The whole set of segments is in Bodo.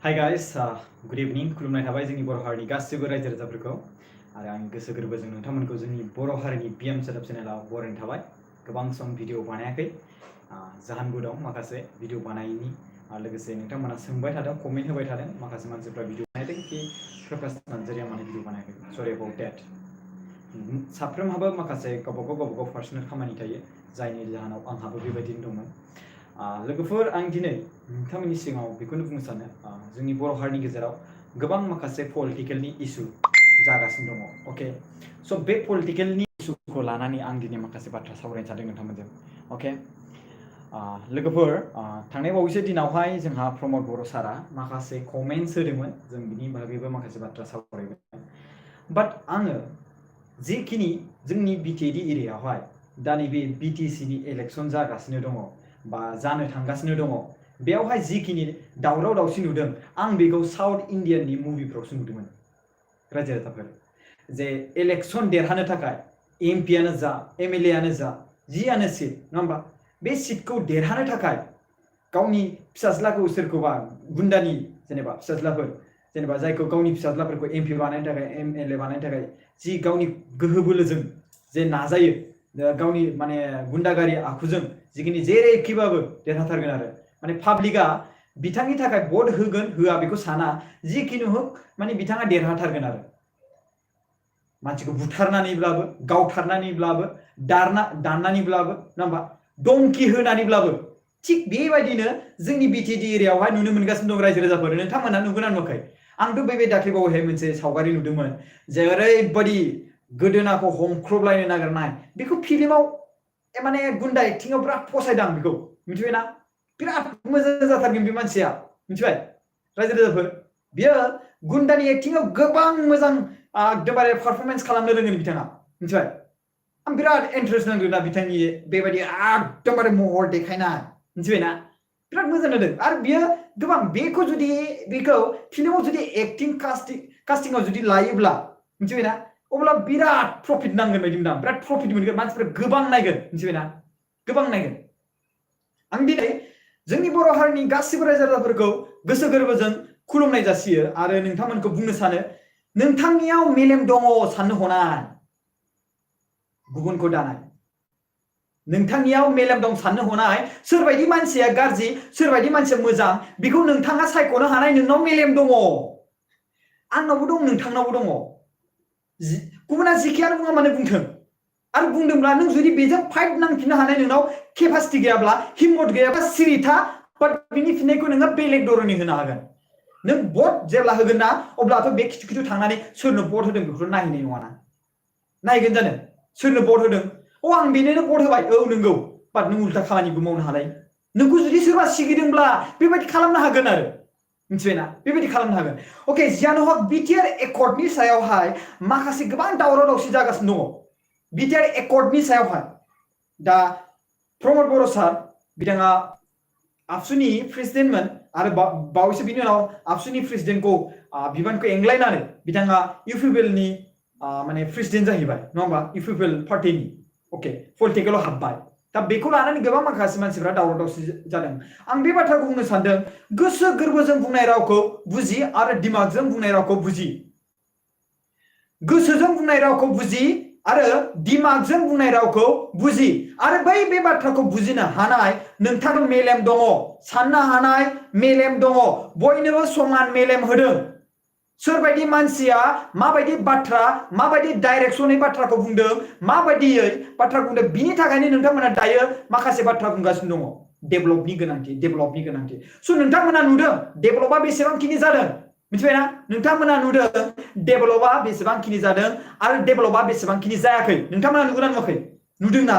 Hi guys, good evening. खुलुमनाय थाबाय जोंनि बर' हारिनि गासिबो रायजो राजाफोरखौ आरो आं गोसो गोरबोजों नोंथांमोनखौ जोंनि बर' हारिनि बिएम सेटआप चेनेलाव बरायनाय थाबाय। गोबां सम भिडिअ बानायाखै, जाहोनबो दं माखासे भिडिअ बानायैनि लोगोसे नोंथांमोना सोंबाय थादों, कमेन्ट होबाय थादों माखासे मानसिफ्रा भिडिअ बानायदों कि प्रकाश नार्जारिया माने भिडिअ बानायाखै। सरि अबाउट दैट। साफ्रोमहाबो माखासे गावबागाव पार्सनेल खामानि थायो जायनि जाहोनाव आंहाबो बेबायदिनो दंमोन। लोगोफोर आं दिनै नोंथांमोननि सिगाङाव बेखौनो बुंनो सानो जोंनि बर' हारिनि गेजेराव गोबां माखासे पलिटिकेलनि इसु जागासिनो दङ। अके, स' बे पलिटिकेलनि इसुखौ लानानै आं दिनै माखासे बाथ्रा सावरायनो सानदों नोंथांमोनजों। अके, लोगोफोर थांनाय बावैसो दिनावहाय जोंहा प्रमद बर' सारा माखासे कमेन्ट्स होदोंमोन, जों बिनि बागैबो माखासे बाथ्रा सावरायगोन। बाट आङो जिखिनि जोंनि BTAD एरियायावहाय दा नैबे BTCनि इलेक्सन जागासिनो दङ बा जानो थांगासिनो दङ, बेयावहाय जिखिनि दावराव दावसि नुदों आं बेखौ साउथ इन्डियाननि मुभिफ्रावसो नुदोंमोन। रायजो राजाफोर जे इलेक्सन देरहानो थाखाय एमपियानो जा MLAयानो जा जियानो सिट, नङा होमबा, बे सिटखौ देरहानो थाखाय गावनि फिसाज्लाखौ सोरखौबा गुन्दानि जेनेबा फिसाज्लाफोर जेनेबा जायखौ गावनि फिसाज्लाफोरखौ MP बानायनो थाखाय MLA बानायनो थाखाय जि गावनि गोहो बोलोजों जे नाजायो, गावनि माने गुन्दागारि आखुजों जिखिनि जेरैखिबाबो देरहाथारगोन आरो माने पाब्लिकआ बिथांनि थाखाय भट होगोन होआ बेखौ साना, जिखिनि हक माने बिथाङा देरहाथारगोन आरो मानसिखौ बुथारनानैब्लाबो, गावथारनानैब्लाबो, दाननानैब्लाबो, नङा होमबा, दंखि होनानैब्लाबो। थिग बेबायदिनो जोंनि BTAD एरियायावहाय नुनो मोनगासिनो दं रायजो राजाफोर। नोंथांमोना नुगोना नुवाखै? आंथ' बे दाख्लैबावैहाय मोनसे सावगारि नुदोंमोन जे ओरैबायदि गोदोनाखौ हमख्रबलायनो नागिरनाय, बेखौ फिल्माव माने गुन्दा एक्टिंआव बिराद फसायदां बेखौ, मिथिबायना? बिराद मोजां जाथारगोन बे मानसिया, मिथिबाय रायजो राजाफोर? बियो गुन्दानि एक्टिंआव गोबां मोजां एकदमबारे पारफरमेन्स खालामनो रोङो बिथाङा, मिथिबाय? आं बिराद इन्टारेस्ट नांदों ना बिथांनि बेबायदि एकदमबारे महर देखायनाय, मिथिबायना? बिराद मोजां नुदों। आरो बियो गोबां बेखौ फिल्माव जुदि एक्टिं कास्टिंआव जुदि लायोब्ला, मिथिबायना, अब्ला बिराद प्रफिट नांगोन बायदि मोनदां, बिराद प्रफिट मोनगोन, मानसिफ्रा गोबां नायगोन, मिथिबायना, गोबां नायगोन। आं दिनै जोंनि बर' हारिनि गासिबो रायजो राजाफोरखौ गोसो गोरबोजों खुलुमनाय जासियो आरो नोंथांमोनखौ बुंनो सानो, नोंथांनियाव मेलेम दङ साननो हनाय, गुबुनखौ दानाय। नोंथांनियाव मेलेम दं साननो हनाय, सोरबायदि मानसिया गाज्रि सोरबायदि मानसिया मोजां बेखौ नोंथाङा सायख'नो हानाय नोंनाव मेलेम दङ। आंनावबो दं, नोंथांनावबो दङ। गुबुना जिखियानो बुङा मानो बुंथों, आरो बुंदोंब्ला नों जुदि बेजों फाइट नांफिननो हानाय नोंनाव केपासिटि गैयाब्ला, हिम्मत गैयाब्ला सिरि था, बाट बिनि फिननायखौ नोङो बेलेग धरननि होनो हागोन। नों भट जेब्ला होगोन ना, अब्लाथ' बे खिथु खिथु थांनानै सोरनो भट होदों बेखौथ' नायहैनाय नङाना। नायगोन जानो सोरनो भट होदों? आं बेनोनो भट होबाय, औ नंगौ, बाट नों उल्था खामानिबो मावनो हानाय। नोंखौ जुदि सोरबा सिगिदोंब्ला बेबायदि खालामनो हागोन आरो, मिथिबायना, बेबायदि खालामनो हागोन। अके, जियानो हक BTAD एकर्डनि सायावहाय माखासे गोबां दावराव दावसि जागासिनो दङ। BTAD एकर्डनि सायावहाय दा प्रमद बर' सार बिथाङा आबसुनि प्रेसिडेन्टमोन आरो बावैसो बिनि उनाव आबसुनि प्रेसिडेन्टखौ बिबानखौ एंग्लायनानै बिथाङा UPPLनि माने प्रेसिडेन्ट जाहैबाय, नङा होमबा, UPPL पार्टिनि। अके, पलिटिकेलाव हाबबाय। दा बेखौ लानानै गोबां माखासे मानसिफ्रा दावराव दावसि जादों। आं बे बाथ्राखौ बुंनो सानदों, गोसो गोरबोजों बुंनाय रावखौ बुजि आरो दिमागजों बुंनाय रावखौ बुजि। गोसोजों बुंनाय रावखौ बुजि आरो दिमागजों बुंनाय रावखौ बुजि। आरो बे बाथ्राखौ बुजिनो हानाय नोंथांनाव मेलेम दङ, साननो हानाय मेलेम दङ। बयनोबो समान मेलेम होदों। सोरबायदि मानसिया माबायदि बाथ्रा, माबायदि डाइरेक्सनै बाथ्राखौ बुंदों, माबायदियै बाथ्राखौ बुंदों, बिनि थाखायनो नोंथांमोना दायो माखासे बाथ्रा बुंगासिनो दङ। डेभेलपनि गोनांथि। स' नोंथांमोना नुदों डेभेलपआ बेसेबांखिनि जादों, मिथिबायना? नोंथांमोना नुदों डेभेलपआ बेसेबांखिनि जादों आरो डेभेलपआ बेसेबांखिनि जायाखै। नोंथांमोना नुगोना नुवाखै? नुदोंना?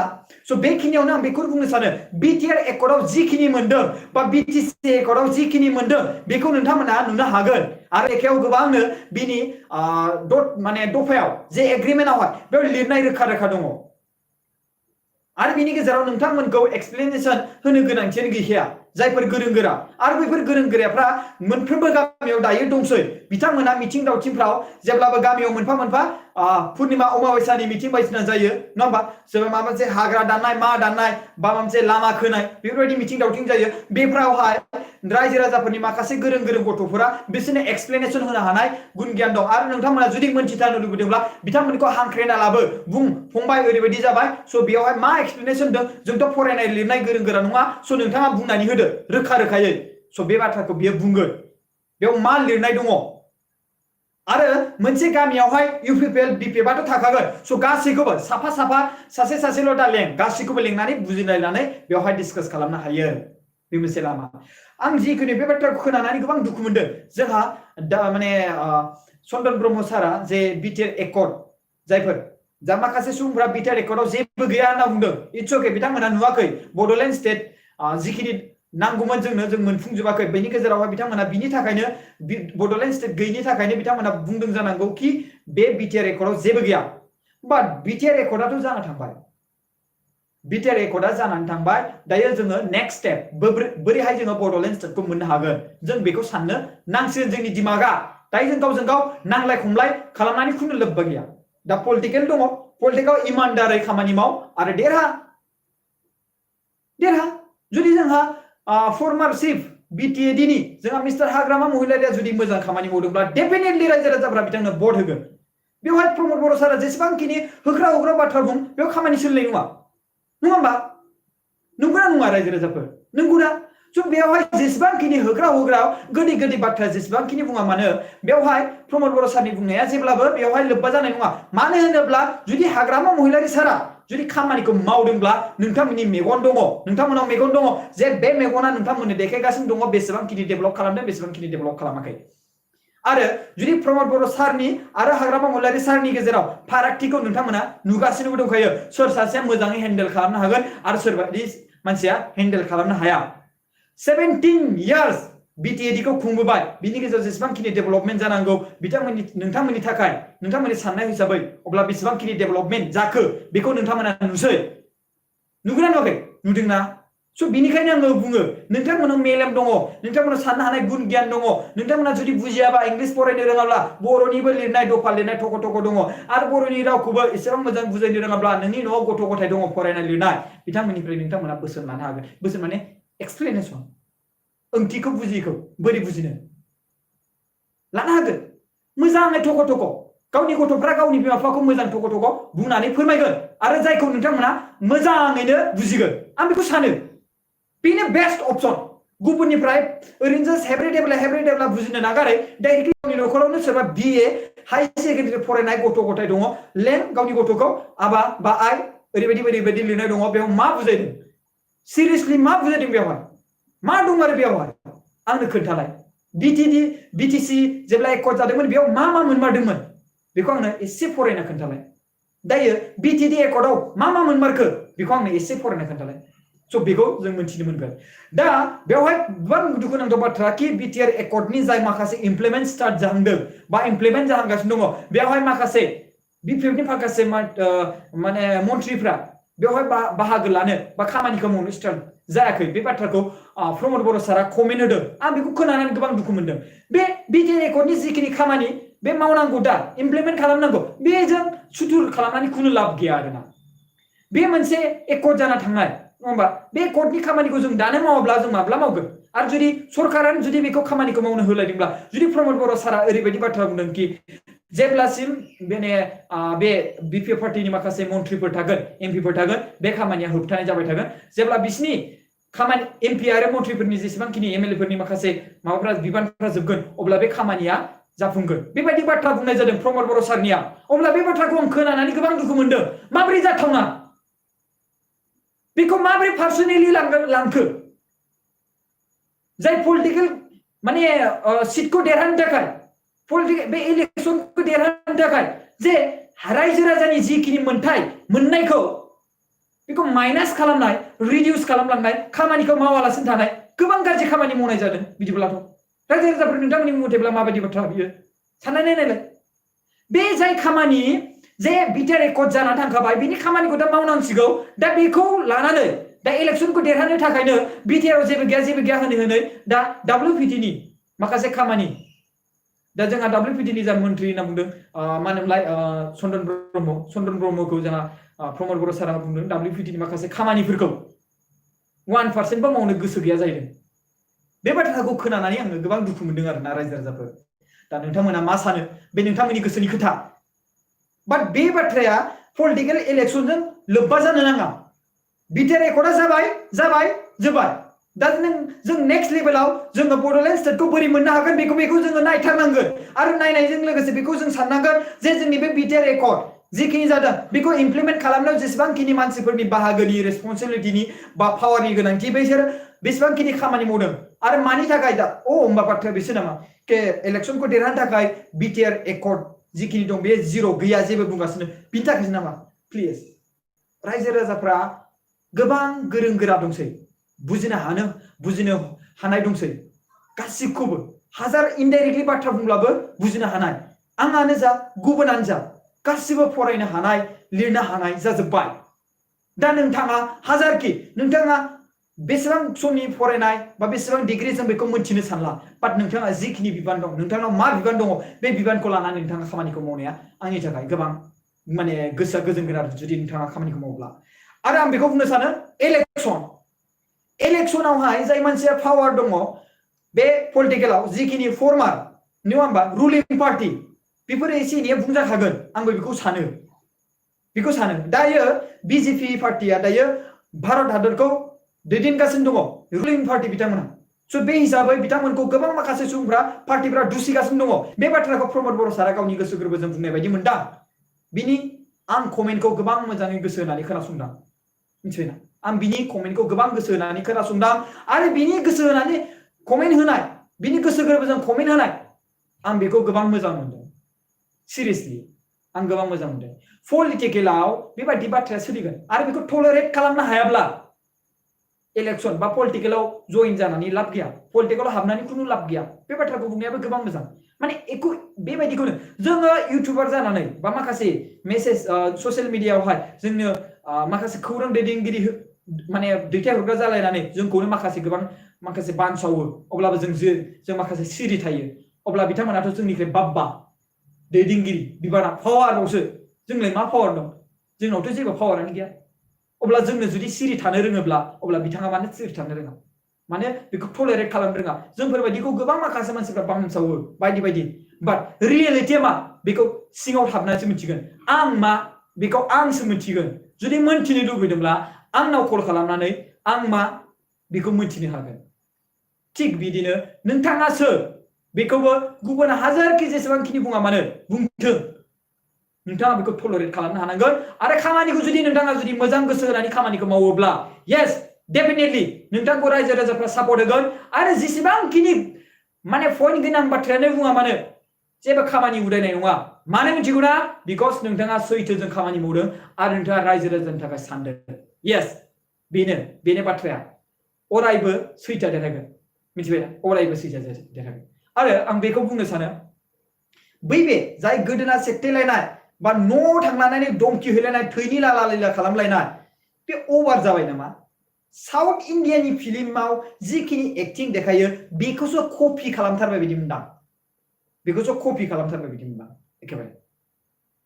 स' बेखिनियावनो आं बेखौ बुंनो सानो, BTAD एकर्डआव जिखिनि मोनदों बा BTC एकर्डआव जिखिनि मोनदों बेखौ नोंथांमोना नुनो हागोन। आरो एखेयाव गोबांनो बिनि माने दफायाव जे एग्रिमेन्टआवहाय बेयाव लिरनाय रोखा दङ। आरो बिनि गेजेराव नोंथांमोनखौ एक्सप्लेनेसन होनो गोनांथियानो गैखाया, जायफोर गोरों गोरा। आरो बैफोर गोरों गोराफ्रा मोनफ्रोमबो गामियाव दायो दंसै। बिथांमोना मिथिं दावथिंफ्राव जेब्लाबो गामियाव मोनफा मोनफा पुर्णिमा अमाबैसानि मिटिं बायदिसिना जायो नङा होमबा सोरबा माबा मोनसे हाग्रा दाननाय मा दाननाय बा माबा मोनसे लामा खोनाय बेफोरबायदि मिटिं दावथिं जायो बेफोरावहाय रायजो राजाफोरनि माखासे गोरों गोरों गथ'फोरा बिसोरनो एक्सप्लेनेसन होनो हानाय गुन गियान दं आरो नोंथांमोना जुदि मोनथिथारनो लुबैदोंब्ला बिथांमोनखौ हांख्रायना लाबो बुं फंबाय ओरैबायदि जाबाय स' बेयावहाय मा एक्सप्लेनेसन दं जोंथ' फरायनाय लिरनाय गोरों गोरा नङा स' नोंथाङा बुंनानै होदो रोखा रोखायै स' बे बाथ्राखौ बियो बुंगोन बेयाव मा लिरनाय दङ आरो मोनसे गामियावहाय इउपिपिएल बिपिएफआथ' थाखागोन स' गासैखौबो साफा साफा सासे सासेल' दा लें गासैखौबो लेंनानै बुजिलायनानै बेवहाय डिसकास खालामनो हायो बे मोनसे लामा आं जिखुनु बे बाथ्राखौ खोनानानै गोबां दुखु मोनदों जोंहा दा माने चन्दन ब्रह्म सारा जे बिटिआर एकर्ड जायफोर जा माखासे सुबुंफोरा बिटिआर एकर्डआव जेबो गैया होनना बुंदों इट्स अके बिथांमोना नुवाखै बड'लेण्ड स्टेट जिखिनि नांगौमोन जोंनो जों मोनफुंजोबाखै बेनि गेजेरावहाय बिथांमोना बिनि थाखायनो बड'लेण्ड स्टेट गैयिनि थाखायनो बिथांमोना बुंदों जानांगौ कि बे बिटिआर एकर्डआव जेबो गैया बाट बिटिआर एकर्डआथ' जाना थांबाय बिटिआर एकर्डआ जानानै थांबाय दायो जोङो नेक्स्ट स्टेप बोरैहाय जोङो बड'लेण्ड स्टेटखौ मोननो हागोन जों बेखौ साननो नांसिगोन जोंनि दिमागा दायो जों गावजों गाव नांलाय खमलाय खालामनानै खुनु लोब्बा गैया दा पलिटिकेल दङ पलिटिकाव इमानदारै खामानि माव आरो देरहा जुदि जोंहा फर्मार चिफ BTAD नि जोंहा मिस्टार हाग्रामा महिलारिया जुदि मोजां खामानि मावदोंब्ला डेफिनेटलि रायजो राजाफोरा बिथांनो भट होगोन बेवहाय प्रमद बर' सारा जेसेबांखिनि होख्रा होख्रा बाथ्रा बुं बेयाव खामानि सोलिनाय नङा होमबा नंगौना नङा रायजो राजाफोर नंगौना स' बेवहाय जेसेबांखिनि होख्रा होख्रा गोदै गोदै बाथ्रा जेसेबांखिनि बुङा मानो बेवहाय प्रमद बर' सारनि बुंनाया जेब्लाबो बेवहाय लोब्बा जानाय नङा मानो होनोब्ला जुदि हाग्रामा महिलारि सारा जुदि खामानिखौ मावदोंब्ला नोंथांमोननि मेगन दङ नोंथांमोनाव मेगन दङ जे बे मेगना नोंथांमोननो देखायगासिनो दङ बेसेबांखिनि डेभेलप खालामदों बेसेबांखिनि डेभेलप खालामाखै आरो जुदि प्रमद बर' सारनि आरो हाग्रामा महिलारि सारनि गेजेराव फारागथिखौ नोंथांमोना नुगासिनोबो दंखायो सोर सासेया मोजाङै हेन्डेल खालामनो हागोन आरो सोरबायदि मानसिया हेन्डेल खालामनो हाया 17 years BTAD खौ खुंबोबाय बिनि गेजेराव जेसेबांखिनि डेभेलपमेन्ट जानांगौ नोंथांमोननि थाखाय नोंथांमोननि साननाय हिसाबै अब्ला बेसेबांखिनि डेभेलपमेन्ट जाखो बेखौ नोंथांमोना नुसै नुगोना नुवाखै नुदोंना स' बिनिखायनो आङो बुङो नोंथांमोनाव मेलेम दङ नोंथांमोनाव साननो हानाय गुन गियान दङ नोंथांमोना जुदि बुजियाबा इंलिश फरायनो रोङाब्ला बर'निबो लिरनाय दफा लिरनाय थख' थख' दङ आरो बर'नि रावखौबो एसेबां मोजां बुजायनो रोङाब्ला नोंनि न'आव गथ' गथाय दङ फरायनाय लिरनाय बिथांमोननिफ्राय नोंथांमोना बोसोन लानो हागोन बोसोन माने एक्सप्लेनेसन ओंथिखौ बुजियैखौ बोरै बुजिनो लानो हागोन मोजाङै थख' थख' गावनि गथ'फ्रा गावनि बिमा बिफाखौ मोजां थख' थख' बुंनानै फोरमायगोन आरो जायखौ नोंथांमोना मोजाङैनो बुजिगोन आं बेखौ सानो बेनो बेस्ट अपसन गुबुननिफ्राय ओरैनो जास्ट हेब्रे देब्ला बुजिनो नागारै डाइरेक्टलि गावनि न'खरावनो सोरबा BA हाई सेकेन्डारि फरायनाय गथ' गथाय दङ लें गावनि गथ'खौ आबा बा आइ ओरैबायदि लिरनाय दङ बेयाव मा बुजायदों सिरियासलि मा बुजायदों बेवहाय मा दं आरो बेवहाय आंनो खोन्थालाय BTC जेब्ला एकर्ड जादोंमोन बेयाव मा मोनमारदोंमोन बेखौ आंनो एसे फरायना खोन्थालाय दायो BTAD एकर्डआव मा मोनमारखो बेखौ आंनो एसे फरायना खोन्थालाय स' बेखौ जों मिथिनो मोनगोन दा बेवहाय गोबां दुखुनांथाव बाथ्रा कि BTAD एकर्डनि जाय माखासे इमप्लिमेन्ट स्टार्ट जाहांदों बा इमप्लिमेन्ट जाहांगासिनो दङ बेवहाय माखासे BPF नि माखासे माने मन्थ्रिफ्रा बेवहाय बाहागो लानो बा खामानिखौ मावनो स्टार्ट जायाखै बे बाथ्राखौ प्रमद बर' सारा कमेन्ट होदों आं बेखौ खोनानानै गोबां दुखु मोनदों बे BTAD एकर्डनि जिखिनि खामानि बे मावनांगौ दा इमप्लिमेन्ट खालामनांगौ बेजों सुथुर खालामनानै खुनु लाब गैया आरोना बे मोनसे एकर्ड जाना थांनाय नङा होमबा बे एकर्डनि खामानिखौ जों दानो मावाब्ला जों माब्ला मावगोन आरो जुदि सरकारानो जुदि बेखौ खामानिखौ मावनो होलायदोंब्ला जुदि प्रमद बर' सारा ओरैबायदि बाथ्रा बुंदों कि जेब्लासिम बे BPF पार्टिनि माखासे मन्थ्रिफोर थागोन एमपिफोर थागोन बे खामानिया होबथानाय जाबाय थागोन जेब्ला बिसिनि खामानि MP आरो मन्थ्रिफोरनि जेसेबांखिनि MLA फोरनि माखासे माबाफ्रा बिबानफ्रा जोबगोन अब्ला बे खामानिया जाफुंगोन बेबायदि बाथ्रा बुंनाय जादों प्रमद बर' सारनिया अब्ला बे बाथ्राखौ आं खोनानानै गोबां दुखु मोनदों माबोरै जाथावना बेखौ माबोरै पार्सनेलि लांखो जाय पलिटिकेल माने सिटखौ देरहानो थाखाय बे इलेक्सनखौ देरहानो थाखाय जे रायजो राजानि जिखिनि मोननायखौ बेखौ माइनास खालामनाय रिडिउस खालामलांनाय खामानिखौ मावालासिनो थानाय गोबां गाज्रि खामानि मावनाय जादों बिदिब्लाथ' रायजो राजाफोर नोंथांमोननि मथेब्ला माबायदि बाथ्रा बियो साननानै नायलाय बे जाय खामानि जे BTAD एकर्ड जानानै थांखाबाय बिनि खामानिखौ दा मावनांसिगौ दा बेखौ लानानै दा इलेक्सनखौ देरहानो थाखायनो BTAD आव जेबो गैया होनै दा WPT नि माखासे खामानि दा जोंहा WPD नि जा मन्थ्रि होनना बुंदों मा होनोमोनलाय चन्द्रन ब्रह्मखौ जोंहा प्रमद बर' सारा बुंदों WPD नि माखासे खामानिफोरखौ 1% बो मावनो गोसो गैया जाहैदों। बे बाथ्राखौ खोनानानै आङो गोबां दुखु मोनदों आरोना रायजो राजाफोर। दा नोंथांमोना मा सानो बे नोंथांमोननि गोसोनि खोथा। बाट बे बाथ्राया पलिटिकेल इलेक्शनजों लोब्बा जानो नाङा। BTAD एकर्डआ जाबाय जोबाय। दा जों नेक्स्ट लेभेलाव जोङो बड'लेण्ड स्टेटखौ बोरै मोननो हागोन बेखौ जोङो नायथारनांगोन आरो नायनायजों लोगोसे बेखौ जों साननांगोन जे जोंनि बे BTAD एकर्ड जिखिनि जादों बेखौ इमप्लिमेन्ट खालामनायाव जेसेबांखिनि मानसिफोरनि बाहागोनि रेसपन्सिबिलिटिनि बा पावारनि गोनांथि बैसोर बेसेबांखिनि खामानि मावदों आरो मानि थाखाय दा होमबा बाथ्राया बेसो नामा के इलेक्शनखौ देरहानो थाखाय BTAD एकर्ड जिखिनि दं बे जिर' गैया जेबो बुंगासिनो बिनि थाखायसो नामा प्लिज रायजो राजाफ्रा गोबां गोरों गोरा दंसै बुजिनो हानाय दंसै गासिबखौबो हाजार इनडाइरेक्टलि बाथ्रा बुंब्लाबो बुजिनो हानाय आंआनो जा गुबुनानो जा गासिबो फरायनो हानाय लिरनो हानाय जाजोब्बाय। दा नोंथाङा हाजारखि नोंथाङा बेसेबां समनि फरायनाय बा बेसेबां डिग्री जों बेखौ मोनथिनो सानला बाट नोंथाङा जिखिनि बिबान दं नोंथांनाव मा बिबान दङ बे बिबानखौ लानानै नोंथाङा खामानिखौ मावनाया आंनि थाखाय गोबां माने गोसोआ गोजोनगोन आरो जुदि नोंथाङा खामानिखौ मावब्ला। आरो आं बेखौ बुंनो सानो इलेक्शनावहाय जाय मानसिया पावार दङ बे पलिटिकेलाव जिखिनि फर्मार नङा होमबा रुलिं पार्टी बेफोर एसे एनैया बुंजाखागोन आंबो बेखौ सानो दायो BJP पार्टीया दायो भारत हादरखौ दैदेनगासिनो दङ रुलिं पार्टी बिथांमोना स' बे हिसाबै बिथांमोनखौ गोबां माखासे सुबुंफ्रा पार्टीफ्रा दुसिगासिनो दङ बे बाथ्राखौ प्रमद बर' सारा गावनि गोसो गोरबोजों बुंनाय बायदि मोनदां बिनि आं कमेन्टखौ गोबां मोजाङै गोसो होनानै खोनासंदां मिथिबायना आं बिनि कमेन्टखौ गोबां गोसो होनानै खोनासंदां आरो बिनि गोसो होनानै कमेन्ट होनाय बिनि गोसो गोरबोजों कमेन्ट होनाय आं बेखौ गोबां मोजां मोनदों सिरियासलि आं गोबां मोजां मोनदों। पलिटिकेलाव बेबायदि बाथ्राया सोलिगोन आरो बेखौ टलारेट खालामनो हायाब्ला इलेक्शन बा पलिटिकेलाव जइन जानानै लाब गैया पलिटिकेलाव हाबनानै खुनु लाब गैया बे बाथ्राखौ बुंनायाबो गोबां मोजां माने एखौ बेबायदिखौनो जोङो इउटिउबार जानानै बा माखासे मेसेज ससियेल मिडियायावहाय जोंनो माखासे खौरां दैदेनगिरि माने दैथायहरग्रा जालायनानै जोंखौनो माखासे बानसावो अब्लाबो जों माखासे सिरि थायो अब्ला बिथांमोनाथ' जोंनिफ्राय बाब्बा दैदेनगिरि बिबाना पावारावसो जोंलाय मा पावार दं जोंनावथ' जेबो पावारानो गैया अब्ला जोंनो जुदि सिरि थानो रोङोब्ला अब्ला बिथाङा मानो सिरि थानो रोङा माने बेखौ टलारेट खालामनो रोङा जोंफोरबायदिखौ गोबां माखासे मानसिफ्रा बानसावो बायदि बाट रियेलिटिया मा बेखौ सिङाव हाबनानैसो मिथिगोन आं मा बेखौ आंसो मिथिगोन जुदि मोनथिनो लुबैदोंब्ला आंनाव कल खालामनानै आं मा बेखौ मिथिनो हागोन थिग बिदिनो नोंथाङासो बेखौबो गुबुन हाजारखि जेसेबांखिनि बुङा मानो बुंथों नोंथाङा बेखौ टलारेट खालामनो हानांगोन आरो खामानिखौ जुदि नोंथाङा मोजां गोसो होनानै खामानिखौ मावोब्ला येस डेफिनेटलि नोंथांखौ रायजो राजाफ्रा सापर्ट होगोन आरो जेसेबांखिनि माने पइन्ट गोनां बाथ्रायानो बुङा मानो जेबो खामानि उदायनाय नङा मानो मिथिगौना बिकज नोंथाङा सैथोजों खामानि मावदों आरो नोंथाङा रायजो राजानि थाखाय सानदों येस बेनो बाथ्राया अरायबो सैथोआ देरहागोन मिथिबायना अरायबो सैथोआ देरहागोन आरो आं बेखौ बुंनो सानो बे जाय गोदोना सेकटेलायनाय बा न' थांलायनानै दमकि हैलायनाय थैनि लाला लिला खालामलायनाय बे अभार जाबाय नामा साउथ इन्डियानि फिल्माव जिखिनि एक्टिं देखायो बेखौसो कपि खालामथारबाय बायदि मोनदां एखेबारे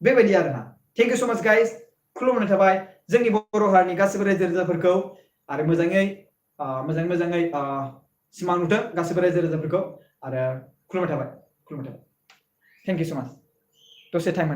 बेबायदि आरोना थेंक इउ सो माच गाइस खुलुमनाय थाबाय जोंनि बर' हारिनि गासिबो रायजो राजाफोरखौ आरो मोजाङै सिमां नुथों गासिबो रायजो राजाफोरखौ आरो खुलुमनाय थाबाय थेंक इउ सो माच दसे टाइम